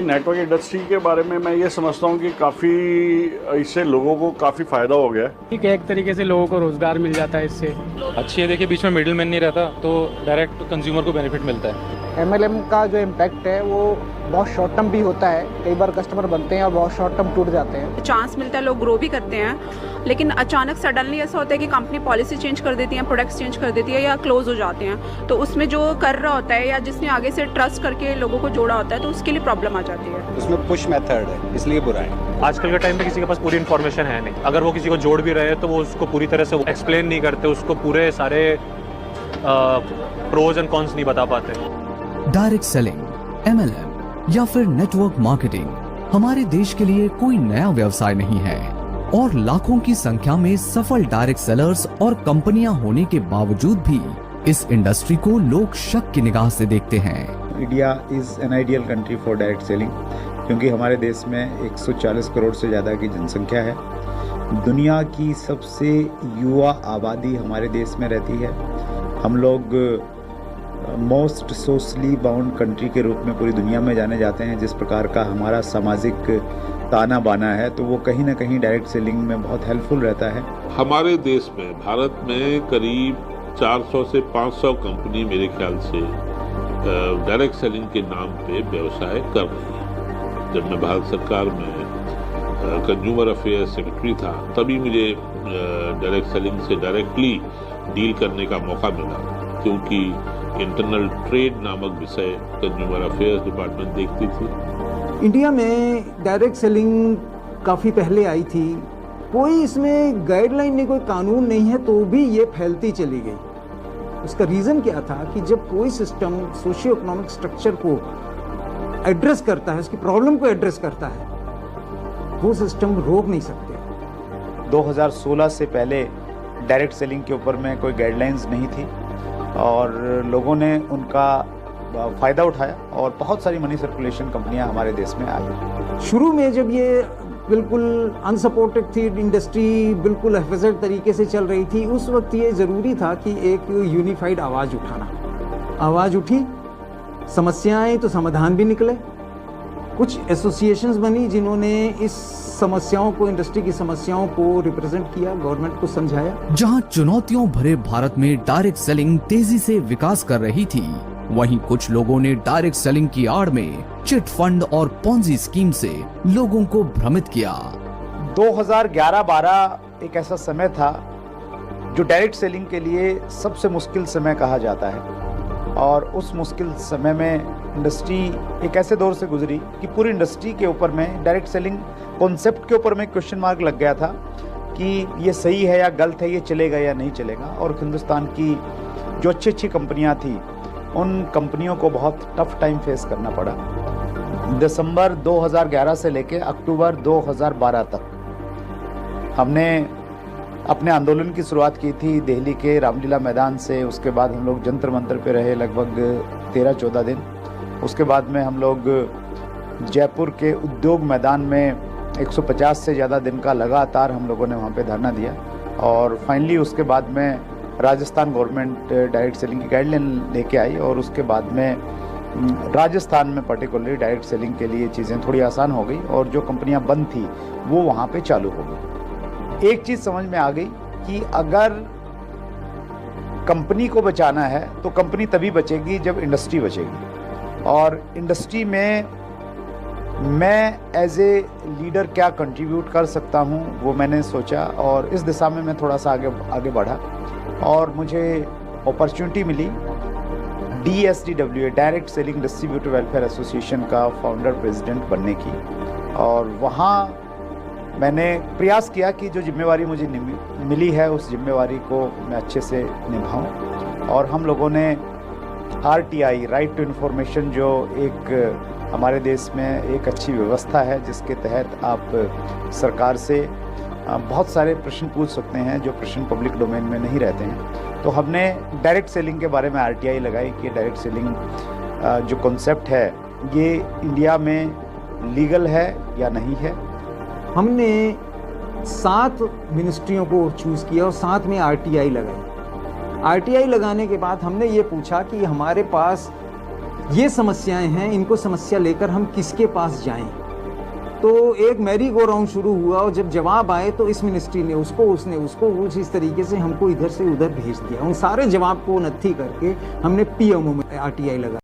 Network industry के बारे में मैं ये समझता हूँ कि काफ़ी इससे लोगों को काफ़ी फ़ायदा हो गया है। ठीक है, एक तरीके से लोगों को रोज़गार मिल जाता है इससे। अच्छी है, देखिए बीच में मिडिल मैन नहीं रहता तो डायरेक्ट कंज्यूमर को बेनिफिट मिलता है। MLM का जो इम्पैक्ट है वो बहुत शॉर्ट टर्म भी होता है, कई बार कस्टमर बनते हैं और बहुत शॉर्ट टर्म टूट जाते हैं। चांस मिलता है, लोग ग्रो भी करते हैं, लेकिन अचानक सडनली ऐसा होता है कि कंपनी पॉलिसी चेंज कर देती है, प्रोडक्ट्स चेंज कर देती है या क्लोज हो जाते हैं, तो उसमें जो कर रहा होता है या जिसने आगे से ट्रस्ट करके लोगों को जोड़ा होता है तो उसके लिए प्रॉब्लम आ जाती है। उसमें पुश मेथड है, इसलिए बुरा है। आजकल के टाइम पे किसी के पास पूरी इन्फॉर्मेशन है नहीं, अगर वो किसी को जोड़ भी रहे तो वो उसको पूरी तरह से एक्सप्लेन नहीं करते, उसको पूरे सारे प्रोज एंड कॉन्स नहीं बता पाते। डायरेक्ट सेलिंग, MLM या फिर नेटवर्क मार्केटिंग हमारे देश के लिए कोई नया व्यवसाय नहीं है और लाखों की संख्या में सफल डायरेक्ट सेलर्स और कंपनियां होने के बावजूद भी इस इंडस्ट्री को लोग शक की निगाह से देखते हैं। India is an ideal country for direct selling, क्योंकि हमारे देश में 140 करोड़ से ज़्यादा की जनसंख्या है। दुनिया की सबसे युवा आबादी हमारे देश में रहती है। हम लोग मोस्ट सोशली बाउंड कंट्री के रूप में पूरी दुनिया में जाने जाते हैं। जिस प्रकार का हमारा सामाजिक ताना बाना है, तो वो कहीं ना कहीं डायरेक्ट सेलिंग में बहुत हेल्पफुल रहता है। हमारे देश में, भारत में करीब 400 से 500 कंपनी मेरे ख्याल से डायरेक्ट सेलिंग के नाम पे व्यवसाय कर रही है। जब मैं भारत सरकार में कंज्यूमर अफेयर्स सेक्रेटरी था, तभी मुझे डायरेक्ट सेलिंग से डायरेक्टली डील करने का मौका मिला, क्योंकि इंटरनल ट्रेड नामक विषय कंज्यूमर अफेयर्स डिपार्टमेंट देखती थी। इंडिया में डायरेक्ट सेलिंग काफ़ी पहले आई थी, कोई इसमें गाइडलाइन नहीं, कोई कानून नहीं है, तो भी ये फैलती चली गई। उसका रीज़न क्या था कि जब कोई सिस्टम सोशियो इकोनॉमिक स्ट्रक्चर को एड्रेस करता है, उसकी प्रॉब्लम को एड्रेस करता है, वो सिस्टम रोक नहीं सकते। 2016 से पहले डायरेक्ट सेलिंग के ऊपर में कोई गाइडलाइंस नहीं थी और लोगों ने उनका फ़ायदा उठाया और बहुत सारी मनी सर्कुलेशन कंपनियां हमारे देश में आई। शुरू में जब ये बिल्कुल अनसपोर्टेड थी इंडस्ट्री, बिल्कुल हेफाजत तरीके से चल रही थी, उस वक्त ये ज़रूरी था कि एक यूनिफाइड आवाज़ उठाना। आवाज़ उठी, समस्याएं तो समाधान भी निकले। कुछ एसोसिएशंस बनी जिन्होंने इस समस्याओं को, इंडस्ट्री की समस्याओं को रिप्रेजेंट किया, गवर्नमेंट को समझाया। जहां चुनौतियों भरे भारत में डायरेक्ट सेलिंग तेजी से विकास कर रही थी, वहीं कुछ लोगों ने डायरेक्ट सेलिंग की आड़ में चिट फंड और पॉन्जी स्कीम से लोगों को भ्रमित किया। 2011-12 एक ऐसा समय था जो डायरेक्ट सेलिंग के लिए सबसे मुश्किल समय कहा जाता है, और उस मुश्किल समय में इंडस्ट्री एक ऐसे दौर से गुजरी कि पूरी इंडस्ट्री के ऊपर में डायरेक्ट सेलिंग कॉन्सेप्ट के ऊपर में क्वेश्चन मार्क लग गया था कि ये सही है या गलत है, ये चलेगा या नहीं चलेगा। और हिंदुस्तान की जो अच्छी अच्छी कंपनियां थी, उन कंपनियों को बहुत टफ टाइम फेस करना पड़ा। दिसंबर 2011 से लेकर अक्टूबर 2012 तक हमने अपने आंदोलन की शुरुआत की थी दिल्ली के रामलीला मैदान से। उसके बाद हम लोग जंतर मंतर पे रहे लगभग 13-14 दिन। उसके बाद में हम लोग जयपुर के उद्योग मैदान में 150 से ज़्यादा दिन का लगातार हम लोगों ने वहाँ पे धरना दिया, और फाइनली उसके बाद में राजस्थान गवर्नमेंट डायरेक्ट सेलिंग की गाइडलाइन लेके आई, और उसके बाद में राजस्थान में पर्टिकुलरली डायरेक्ट सेलिंग के लिए चीज़ें थोड़ी आसान हो गई, और जो कंपनियां बंद थी वो वहाँ पे चालू हो गई। एक चीज़ समझ में आ गई कि अगर कंपनी को बचाना है तो कंपनी तभी बचेगी जब इंडस्ट्री बचेगी, और इंडस्ट्री में मैं एज ए लीडर क्या कंट्रीब्यूट कर सकता हूँ वो मैंने सोचा, और इस दिशा में मैं थोड़ा सा आगे बढ़ा और मुझे अपॉर्चुनिटी मिली DSDWA direct selling distributor welfare association का फाउंडर प्रेसिडेंट बनने की। और वहाँ मैंने प्रयास किया कि जो जिम्मेवारी मुझे मिली है उस जिम्मेवारी को मैं अच्छे से निभाऊं, और हम लोगों ने RTI राइट टू इन्फॉर्मेशन, जो एक हमारे देश में एक अच्छी व्यवस्था है जिसके तहत आप सरकार से बहुत सारे प्रश्न पूछ सकते हैं जो प्रश्न पब्लिक डोमेन में नहीं रहते हैं, तो हमने डायरेक्ट सेलिंग के बारे में RTI लगाई कि डायरेक्ट सेलिंग जो कॉन्सेप्ट है ये इंडिया में लीगल है या नहीं है। हमने 7 मिनिस्ट्रियों को चूज़ किया और 7 में RTI लगाई। RTI लगाने के बाद हमने ये पूछा कि हमारे पास ये समस्याएं हैं, इनको समस्या लेकर हम किसके पास जाएं? तो एक मैरी गो राउंड शुरू हुआ और जब जवाब आए तो इस मिनिस्ट्री ने उसको, उसने उसको, कुछ इस तरीके से हमको इधर से उधर भेज दिया। उन सारे जवाब को नत्थी करके हमने पीएमओ में आरटीआई लगा।